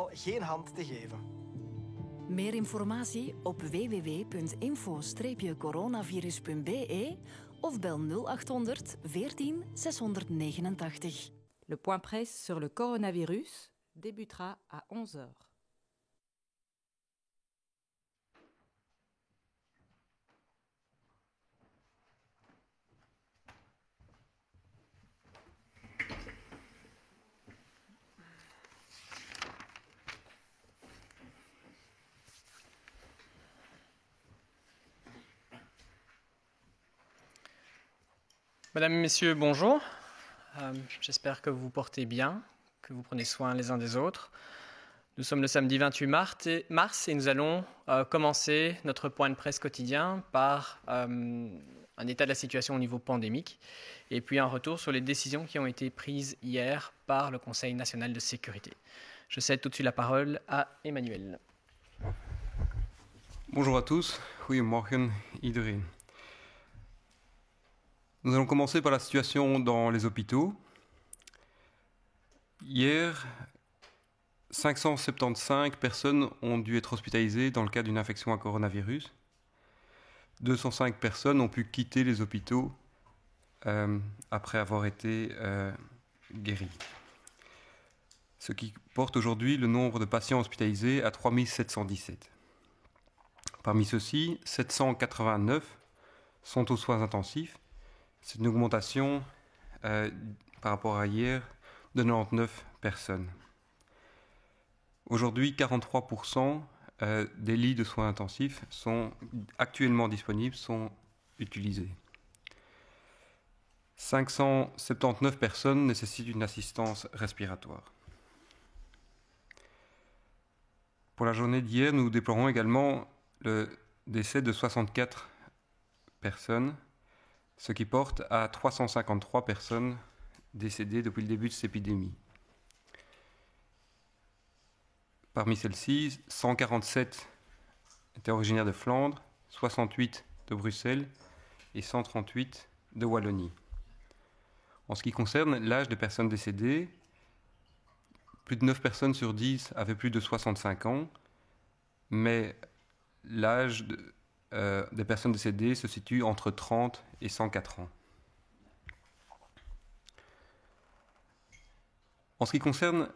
geen hand te geven. Meer informatie op www.info-coronavirus.be of bel 0800 14 689. Le point presse sur le coronavirus débutera à 11h. Mesdames et messieurs, bonjour. J'espère que vous vous portez bien, que vous prenez soin les uns des autres. Nous sommes le samedi 28 mars et nous allons commencer notre point de presse quotidien par un état de la situation au niveau pandémique et puis un retour sur les décisions qui ont été prises hier par le Conseil national de sécurité. Je cède tout de suite la parole à Emmanuel. Bonjour à tous, goedemorgen iedereen. Nous allons commencer par la situation dans les hôpitaux. Hier, 575 personnes ont dû être hospitalisées dans le cadre d'une infection à coronavirus. 205 personnes ont pu quitter les hôpitaux après avoir été guéries. Ce qui porte aujourd'hui le nombre de patients hospitalisés à 3717. Parmi ceux-ci, 789 sont aux soins intensifs. C'est une augmentation par rapport à hier de 99 personnes. Aujourd'hui, 43% des lits de soins intensifs sont actuellement disponibles, sont utilisés. 579 personnes nécessitent une assistance respiratoire. Pour la journée d'hier, nous déplorons également le décès de 64 personnes, ce qui porte à 353 personnes décédées depuis le début de cette épidémie. Parmi celles-ci, 147 étaient originaires de Flandre, 68 de Bruxelles et 138 de Wallonie. En ce qui concerne l'âge des personnes décédées, plus de 9 personnes sur 10 avaient plus de 65 ans, mais l'âge des personnes décédées se situe entre 30 et 104 ans. En ce qui concerne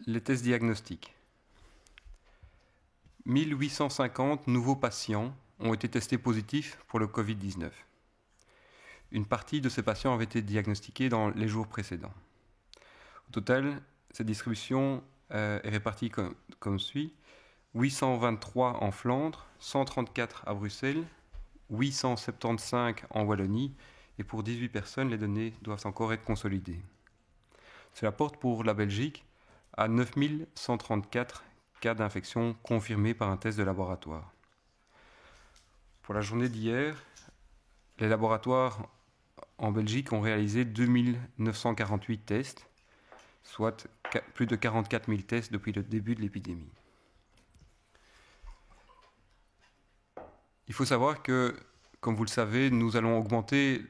les tests diagnostiques, 1850 nouveaux patients ont été testés positifs pour le Covid-19. Une partie de ces patients avait été diagnostiquée dans les jours précédents. Au total, cette distribution est répartie comme suit. 823 en Flandre, 134 à Bruxelles, 875 en Wallonie, et pour 18 personnes, les données doivent encore être consolidées. Cela porte pour la Belgique à 9134 cas d'infection confirmés par un test de laboratoire. Pour la journée d'hier, les laboratoires en Belgique ont réalisé 2948 tests, soit plus de 44 000 tests depuis le début de l'épidémie. Il faut savoir que, comme vous le savez, nous allons augmenter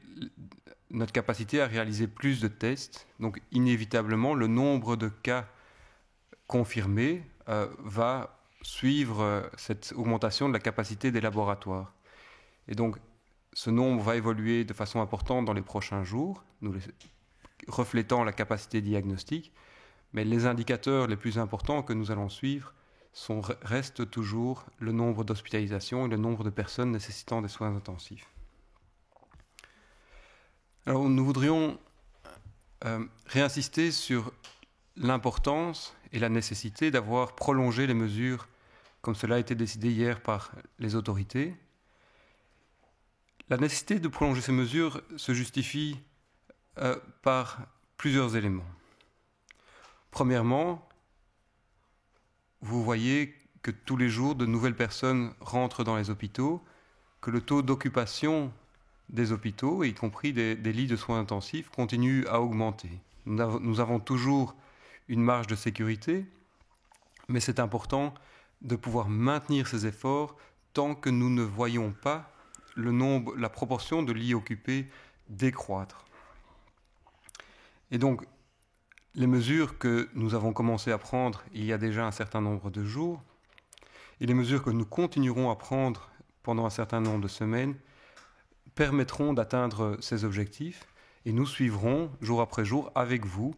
notre capacité à réaliser plus de tests. Donc, inévitablement, le nombre de cas confirmés va suivre cette augmentation de la capacité des laboratoires. Et donc, ce nombre va évoluer de façon importante dans les prochains jours, reflétant la capacité diagnostique. Mais les indicateurs les plus importants que nous allons suivre restent toujours le nombre d'hospitalisations et le nombre de personnes nécessitant des soins intensifs. Alors, nous voudrions réinsister sur l'importance et la nécessité d'avoir prolongé les mesures comme cela a été décidé hier par les autorités. La nécessité de prolonger ces mesures se justifie par plusieurs éléments. Premièrement, vous voyez que tous les jours, de nouvelles personnes rentrent dans les hôpitaux, que le taux d'occupation des hôpitaux, y compris des lits de soins intensifs, continue à augmenter. Nous avons toujours une marge de sécurité, mais c'est important de pouvoir maintenir ces efforts tant que nous ne voyons pas la proportion de lits occupés décroître. Et donc, les mesures que nous avons commencé à prendre il y a déjà un certain nombre de jours et les mesures que nous continuerons à prendre pendant un certain nombre de semaines permettront d'atteindre ces objectifs et nous suivrons jour après jour avec vous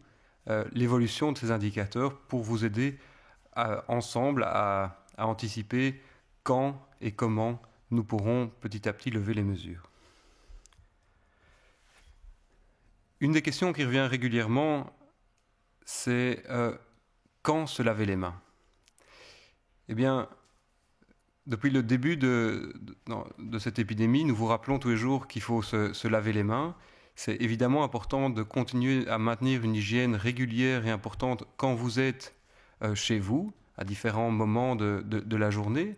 l'évolution de ces indicateurs pour vous aider ensemble à anticiper quand et comment nous pourrons petit à petit lever les mesures. Une des questions qui revient régulièrement, c'est quand se laver les mains. Eh bien, depuis le début de cette épidémie, nous vous rappelons tous les jours qu'il faut se laver les mains. C'est évidemment important de continuer à maintenir une hygiène régulière et importante quand vous êtes chez vous, à différents moments de la journée.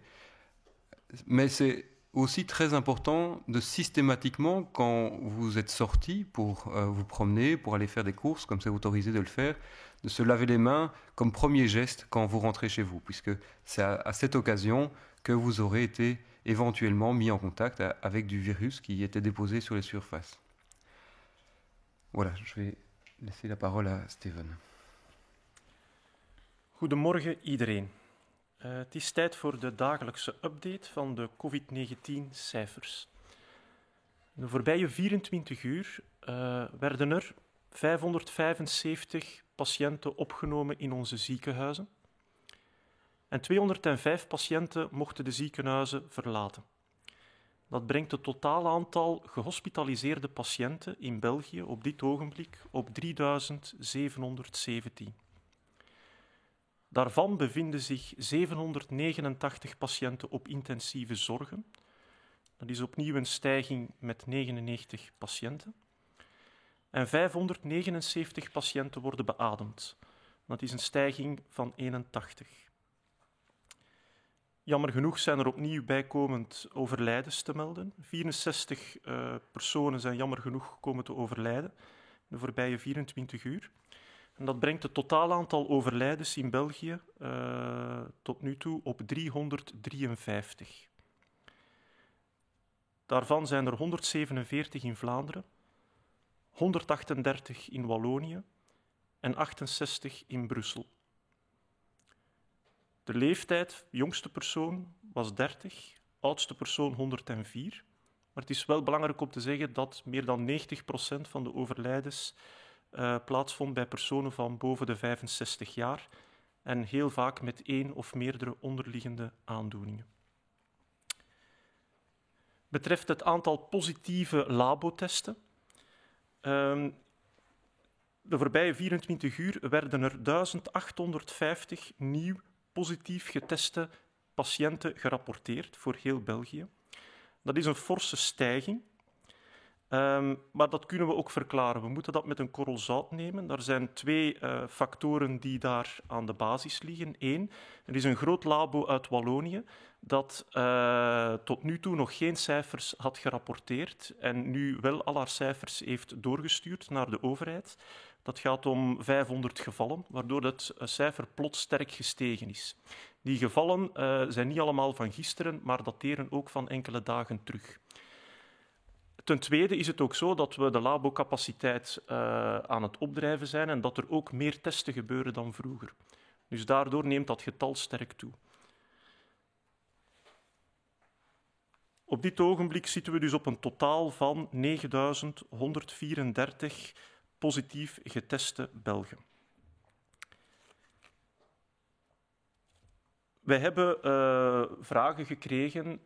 Mais c'est aussi très important de systématiquement, quand vous êtes sorti pour vous promener, pour aller faire des courses, comme c'est autorisé de le faire, de se laver les mains comme premier geste quand vous rentrez chez vous, puisque c'est à cette occasion que vous aurez été éventuellement mis en contact avec du virus qui était déposé sur les surfaces. Voilà, je vais laisser la parole à Steven. Goedemorgen iedereen. Het is tijd voor de dagelijkse update van de COVID-19-cijfers. In de voorbije 24 uur werden er 575 patiënten opgenomen in onze ziekenhuizen en 205 patiënten mochten de ziekenhuizen verlaten. Dat brengt het totale aantal gehospitaliseerde patiënten in België op dit ogenblik op 3717. Daarvan bevinden zich 789 patiënten op intensieve zorgen. Dat is opnieuw een stijging met 99 patiënten. En 579 patiënten worden beademd. Dat is een stijging van 81. Jammer genoeg zijn er opnieuw bijkomend overlijdens te melden. 64 personen zijn jammer genoeg komen te overlijden in de voorbije 24 uur. En dat brengt het totaal aantal overlijdens in België tot nu toe op 353. Daarvan zijn er 147 in Vlaanderen, 138 in Wallonië en 68 in Brussel. De leeftijd, jongste persoon, was 30, oudste persoon 104. Maar het is wel belangrijk om te zeggen dat meer dan 90% van de overlijdens plaatsvond bij personen van boven de 65 jaar en heel vaak met één of meerdere onderliggende aandoeningen. Betreft het aantal positieve labotesten. De voorbije 24 uur werden er 1850 nieuw positief geteste patiënten gerapporteerd voor heel België. Dat is een forse stijging. Maar dat kunnen we ook verklaren. We moeten dat met een korrel zout nemen. Er zijn twee factoren die daar aan de basis liggen. Eén, er is een groot labo uit Wallonië dat tot nu toe nog geen cijfers had gerapporteerd en nu wel al haar cijfers heeft doorgestuurd naar de overheid. Dat gaat om 500 gevallen, waardoor het cijfer plots sterk gestegen is. Die gevallen zijn niet allemaal van gisteren, maar dateren ook van enkele dagen terug. Ten tweede is het ook zo dat we de labocapaciteit aan het opdrijven zijn en dat er ook meer testen gebeuren dan vroeger. Dus daardoor neemt dat getal sterk toe. Op dit ogenblik zitten we dus op een totaal van 9.134 positief geteste Belgen. Wij hebben vragen gekregen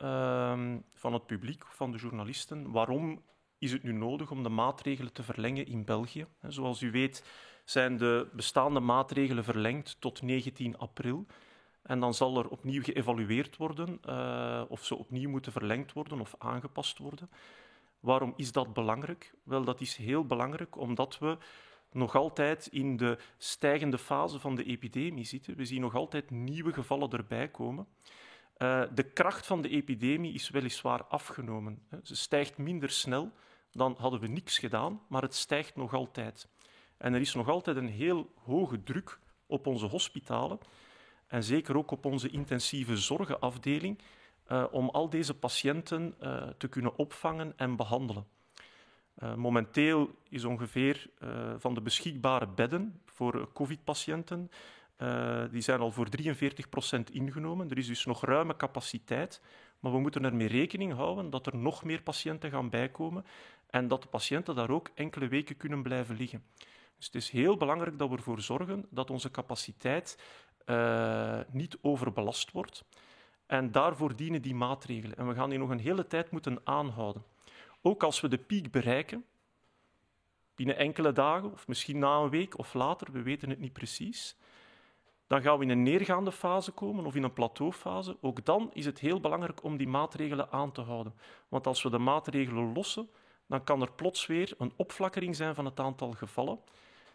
van het publiek, van de journalisten. Waarom is het nu nodig om de maatregelen te verlengen in België? Zoals u weet zijn de bestaande maatregelen verlengd tot 19 april. En dan zal er opnieuw geëvalueerd worden of ze opnieuw moeten verlengd worden of aangepast worden. Waarom is dat belangrijk? Wel, dat is heel belangrijk omdat we nog altijd in de stijgende fase van de epidemie zitten. We zien nog altijd nieuwe gevallen erbij komen. De kracht van de epidemie is weliswaar afgenomen. Ze stijgt minder snel dan hadden we niks gedaan, maar het stijgt nog altijd. En er is nog altijd een heel hoge druk op onze hospitalen en zeker ook op onze intensieve zorgenafdeling om al deze patiënten te kunnen opvangen en behandelen. Momenteel is ongeveer van de beschikbare bedden voor COVID-patiënten, die zijn al voor 43% ingenomen. Er is dus nog ruime capaciteit, maar we moeten ermee rekening houden dat er nog meer patiënten gaan bijkomen en dat de patiënten daar ook enkele weken kunnen blijven liggen. Dus het is heel belangrijk dat we ervoor zorgen dat onze capaciteit niet overbelast wordt. En daarvoor dienen die maatregelen. En we gaan die nog een hele tijd moeten aanhouden. Ook als we de piek bereiken, binnen enkele dagen of misschien na een week of later, we weten het niet precies, dan gaan we in een neergaande fase komen of in een plateaufase. Ook dan is het heel belangrijk om die maatregelen aan te houden. Want als we de maatregelen lossen, dan kan er plots weer een opflakkering zijn van het aantal gevallen.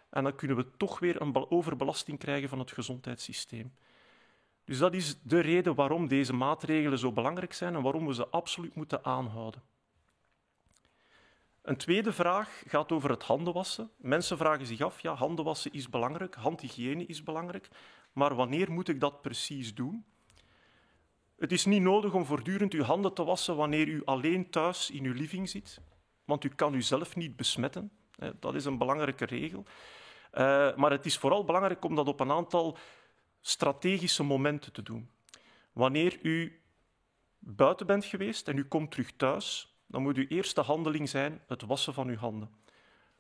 En dan kunnen we toch weer een overbelasting krijgen van het gezondheidssysteem. Dus dat is de reden waarom deze maatregelen zo belangrijk zijn en waarom we ze absoluut moeten aanhouden. Een tweede vraag gaat over het handenwassen. Mensen vragen zich af, ja, handenwassen is belangrijk, handhygiëne is belangrijk, maar wanneer moet ik dat precies doen? Het is niet nodig om voortdurend uw handen te wassen wanneer u alleen thuis in uw living zit, want u kan uzelf niet besmetten. Dat is een belangrijke regel. Maar het is vooral belangrijk om dat op een aantal strategische momenten te doen. Wanneer u buiten bent geweest en u komt terug thuis, dan moet uw eerste handeling zijn het wassen van uw handen.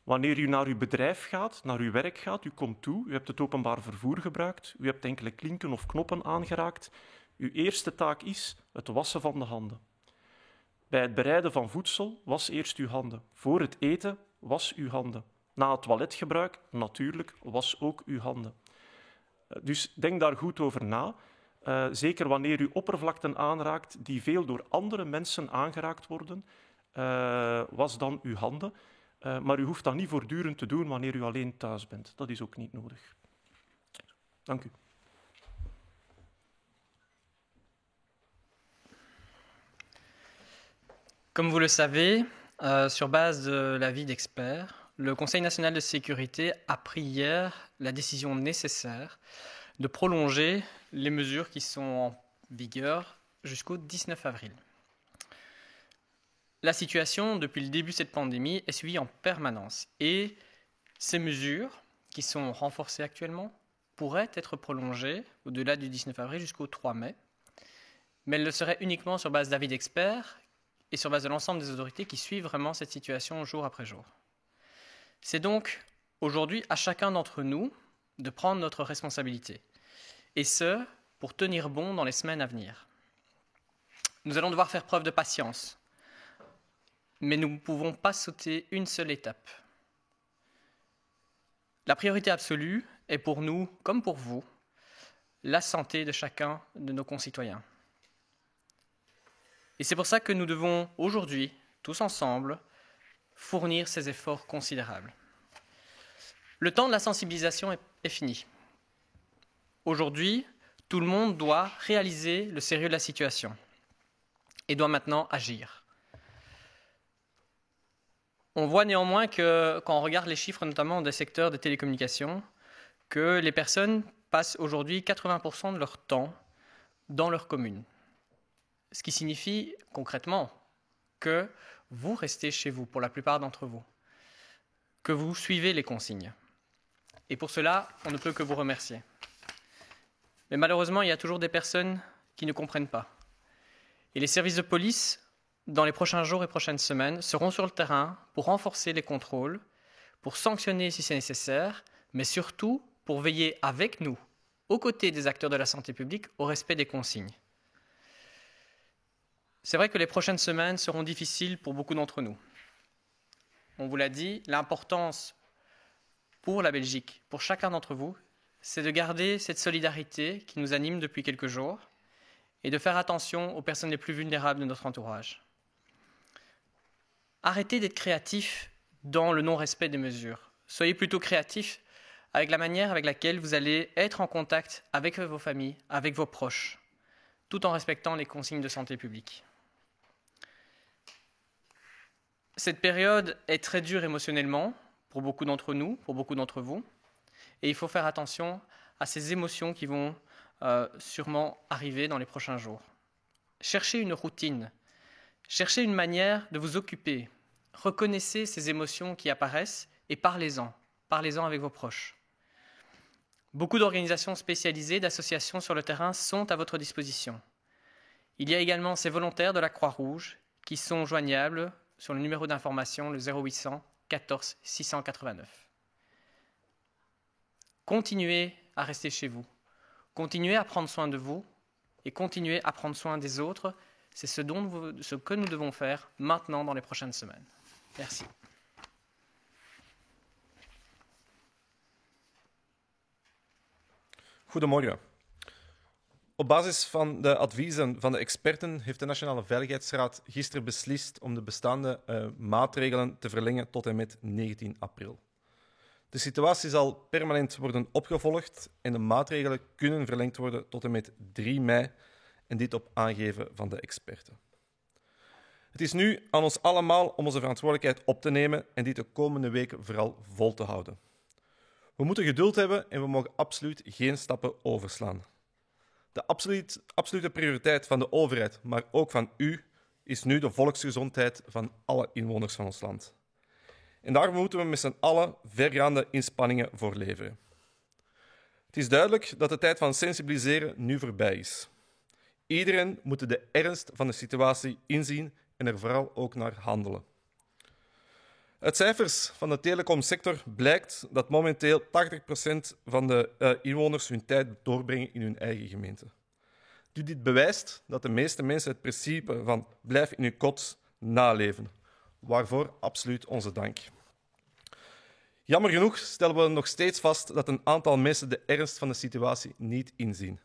Wanneer u naar uw bedrijf gaat, naar uw werk gaat, u komt toe, u hebt het openbaar vervoer gebruikt, u hebt enkele klinken of knoppen aangeraakt, uw eerste taak is het wassen van de handen. Bij het bereiden van voedsel, was eerst uw handen. Voor het eten, was uw handen. Na het toiletgebruik, natuurlijk, was ook uw handen. Dus denk daar goed over na. Zeker wanneer u oppervlakten aanraakt die veel door andere mensen aangeraakt worden, was dan uw handen. Maar u hoeft dat niet voortdurend te doen wanneer u alleen thuis bent. Dat is ook niet nodig. Dank u. Comme vous le savez, sur base de l'avis d'experts, le Conseil national de sécurité a pris hier la décision nécessaire de prolonger les mesures qui sont en vigueur jusqu'au 19 avril. La situation, depuis le début de cette pandémie, est suivie en permanence et ces mesures, qui sont renforcées actuellement, pourraient être prolongées au-delà du 19 avril jusqu'au 3 mai, mais elles le seraient uniquement sur base d'avis d'experts et sur base de l'ensemble des autorités qui suivent vraiment cette situation jour après jour. C'est donc aujourd'hui à chacun d'entre nous de prendre notre responsabilité, et ce, pour tenir bon dans les semaines à venir. Nous allons devoir faire preuve de patience, mais nous ne pouvons pas sauter une seule étape. La priorité absolue est pour nous, comme pour vous, la santé de chacun de nos concitoyens. Et c'est pour ça que nous devons aujourd'hui, tous ensemble, fournir ces efforts considérables. Le temps de la sensibilisation est fini. Aujourd'hui, tout le monde doit réaliser le sérieux de la situation et doit maintenant agir. On voit néanmoins que, quand on regarde les chiffres notamment des secteurs des télécommunications, que les personnes passent aujourd'hui 80% de leur temps dans leur commune. Ce qui signifie concrètement que vous restez chez vous pour la plupart d'entre vous, que vous suivez les consignes. Et pour cela, on ne peut que vous remercier. Mais malheureusement, il y a toujours des personnes qui ne comprennent pas. Et les services de police, dans les prochains jours et prochaines semaines, seront sur le terrain pour renforcer les contrôles, pour sanctionner si c'est nécessaire, mais surtout pour veiller avec nous, aux côtés des acteurs de la santé publique, au respect des consignes. C'est vrai que les prochaines semaines seront difficiles pour beaucoup d'entre nous. On vous l'a dit, l'importance pour la Belgique, pour chacun d'entre vous, c'est de garder cette solidarité qui nous anime depuis quelques jours et de faire attention aux personnes les plus vulnérables de notre entourage. Arrêtez d'être créatifs dans le non-respect des mesures. Soyez plutôt créatifs avec la manière avec laquelle vous allez être en contact avec vos familles, avec vos proches, tout en respectant les consignes de santé publique. Cette période est très dure émotionnellement pour beaucoup d'entre nous, pour beaucoup d'entre vous, et il faut faire attention à ces émotions qui vont sûrement arriver dans les prochains jours. Cherchez une routine, cherchez une manière de vous occuper, reconnaissez ces émotions qui apparaissent et parlez-en. Parlez-en avec vos proches. Beaucoup d'organisations spécialisées, d'associations sur le terrain sont à votre disposition. Il y a également ces volontaires de la Croix-Rouge qui sont joignables sur le numéro d'information, le 0800 14 689. Continuez à rester chez vous. Continuez à prendre soin de vous et continuez à prendre soin des autres. C'est ce que nous devons faire maintenant dans les prochaines semaines. Merci. Goedemorgen. Op basis van de adviezen van de experten heeft de Nationale Veiligheidsraad gisteren beslist om de bestaande maatregelen te verlengen tot en met 19 april. De situatie zal permanent worden opgevolgd en de maatregelen kunnen verlengd worden tot en met 3 mei en dit op aangeven van de experten. Het is nu aan ons allemaal om onze verantwoordelijkheid op te nemen en dit de komende weken vooral vol te houden. We moeten geduld hebben en we mogen absoluut geen stappen overslaan. De absolute prioriteit van de overheid, maar ook van u, is nu de volksgezondheid van alle inwoners van ons land. En daar moeten we met z'n allen vergaande inspanningen voor leveren. Het is duidelijk dat de tijd van sensibiliseren nu voorbij is. Iedereen moet de ernst van de situatie inzien en er vooral ook naar handelen. Uit cijfers van de telecomsector blijkt dat momenteel 80% van de inwoners hun tijd doorbrengen in hun eigen gemeente. Dit bewijst dat de meeste mensen het principe van blijf in uw kot naleven. Waarvoor absoluut onze dank. Jammer genoeg stellen we nog steeds vast dat een aantal mensen de ernst van de situatie niet inzien.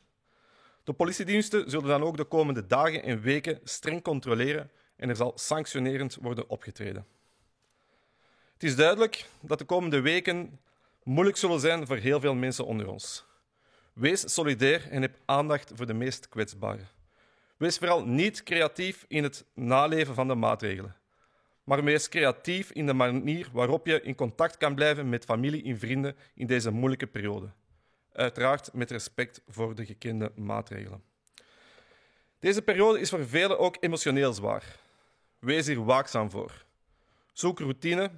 De politiediensten zullen dan ook de komende dagen en weken streng controleren en er zal sanctionerend worden opgetreden. Het is duidelijk dat de komende weken moeilijk zullen zijn voor heel veel mensen onder ons. Wees solidair en heb aandacht voor de meest kwetsbaren. Wees vooral niet creatief in het naleven van de maatregelen, maar wees creatief in de manier waarop je in contact kan blijven met familie en vrienden in deze moeilijke periode. Uiteraard met respect voor de gekende maatregelen. Deze periode is voor velen ook emotioneel zwaar. Wees hier waakzaam voor. Zoek routine,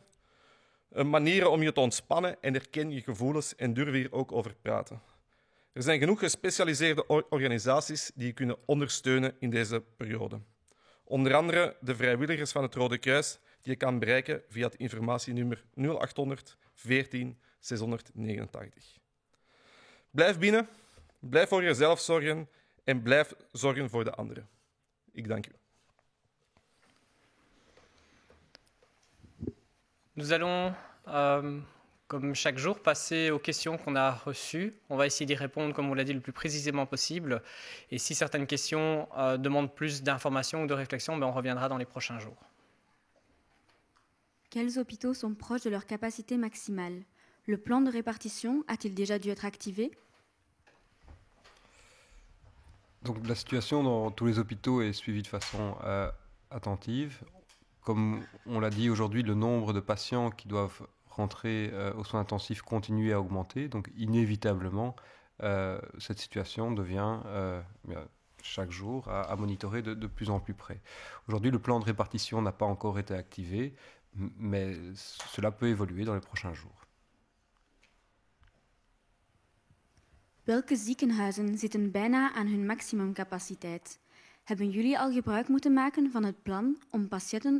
manieren om je te ontspannen en herken je gevoelens en durf hier ook over praten. Er zijn genoeg gespecialiseerde organisaties die je kunnen ondersteunen in deze periode. Onder andere de vrijwilligers van het Rode Kruis die je kan bereiken via het informatienummer 0800 14 689. Blijf binnen, blijf voor jezelf zorgen en blijf zorgen voor de anderen. Ik dank u. Nous allons, comme chaque jour, passer aux questions qu'on a reçues. On va essayer d'y répondre, comme on l'a dit, le plus précisément possible. Et si certaines questions demandent plus d'informations ou de réflexion, on reviendra dans les prochains jours. Quels hôpitaux sont proches de leur capacité maximale? Le plan de répartition a-t-il déjà dû être activé? Donc, la situation dans tous les hôpitaux est suivie de façon attentive. Comme on l'a dit aujourd'hui, le nombre de patients qui doivent rentrer aux soins intensifs continue à augmenter. Donc, inévitablement, cette situation devient chaque jour à monitorer de plus en plus près. Aujourd'hui, le plan de répartition n'a pas encore été activé, mais cela peut évoluer dans les prochains jours. Welke ziekenhuizen zitten bijna aan hun maximumcapaciteit? Hebben jullie al gebruik moeten maken van het plan om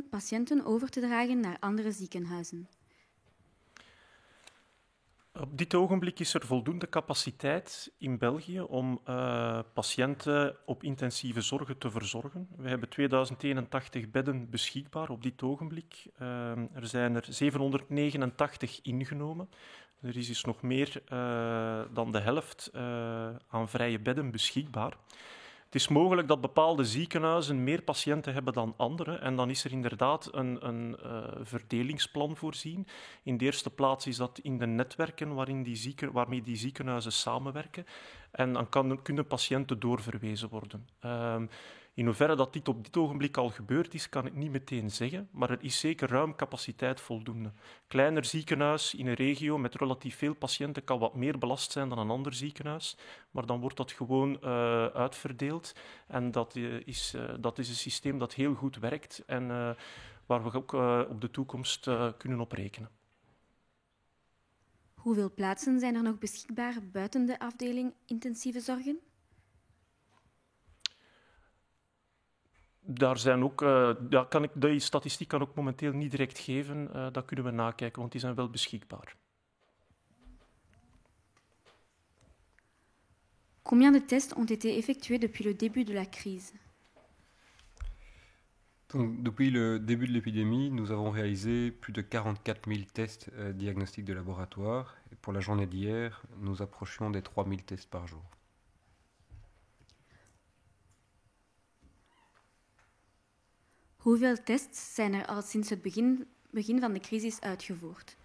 patiënten over te dragen naar andere ziekenhuizen? Op dit ogenblik is er voldoende capaciteit in België om patiënten op intensieve zorgen te verzorgen. We hebben 2081 bedden beschikbaar op dit ogenblik. Er zijn er 789 ingenomen. Er is dus nog meer dan de helft aan vrije bedden beschikbaar. Het is mogelijk dat bepaalde ziekenhuizen meer patiënten hebben dan andere en dan is er inderdaad een verdelingsplan voorzien. In de eerste plaats is dat in de netwerken waarmee die ziekenhuizen samenwerken en dan kunnen patiënten doorverwezen worden. In hoeverre dat dit op dit ogenblik al gebeurd is, kan ik niet meteen zeggen, maar er is zeker ruim capaciteit voldoende. Kleiner ziekenhuis in een regio met relatief veel patiënten kan wat meer belast zijn dan een ander ziekenhuis, maar dan wordt dat gewoon uitverdeeld en dat is een systeem dat heel goed werkt en waar we ook op de toekomst kunnen op rekenen. Hoeveel plaatsen zijn er nog beschikbaar buiten de afdeling intensieve zorgen? Daar zijn ook, die statistiek kan ik momenteel niet direct geven. Dat kunnen we nakijken, want die zijn wel beschikbaar. Combien de tests ont été effectués depuis le début de la crise? Donc, depuis le début de l'épidémie, nous avons réalisé plus de 44 000 tests diagnostiques de laboratoire. Et pour la journée d'hier, nous approchions des 3 000 tests par jour. Hoeveel tests zijn er al sinds het begin van de crisis uitgevoerd?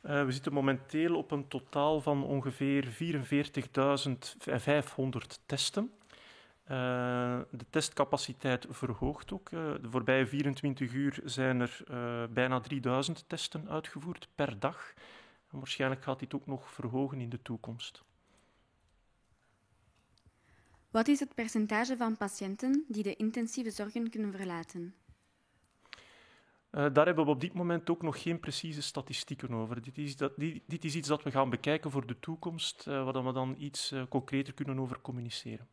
We zitten momenteel op een totaal van ongeveer 44.500 testen. De testcapaciteit verhoogt ook. De voorbije 24 uur zijn er bijna 3000 testen uitgevoerd per dag. En waarschijnlijk gaat dit ook nog verhogen in de toekomst. Wat is het percentage van patiënten die de intensieve zorgen kunnen verlaten? Daar hebben we op dit moment ook nog geen precieze statistieken over. Dit is iets dat we gaan bekijken voor de toekomst, waar we dan iets concreter kunnen over communiceren.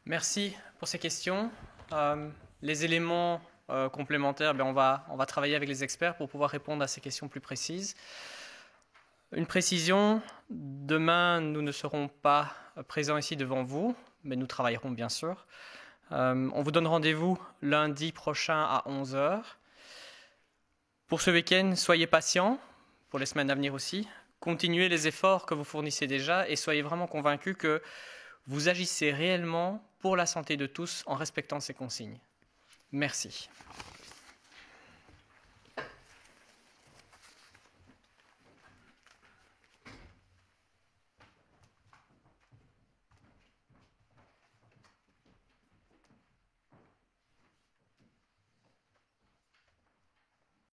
Merci pour ces questions. Les éléments complémentaires, on va travailler avec les experts pour pouvoir répondre à ces questions plus précises. Une précision, demain, nous ne serons pas présents ici devant vous, mais nous travaillerons bien sûr. On vous donne rendez-vous lundi prochain à 11h. Pour ce week-end, soyez patients, pour les semaines à venir aussi. Continuez les efforts que vous fournissez déjà et soyez vraiment convaincus que vous agissez réellement pour la santé de tous en respectant ces consignes. Merci.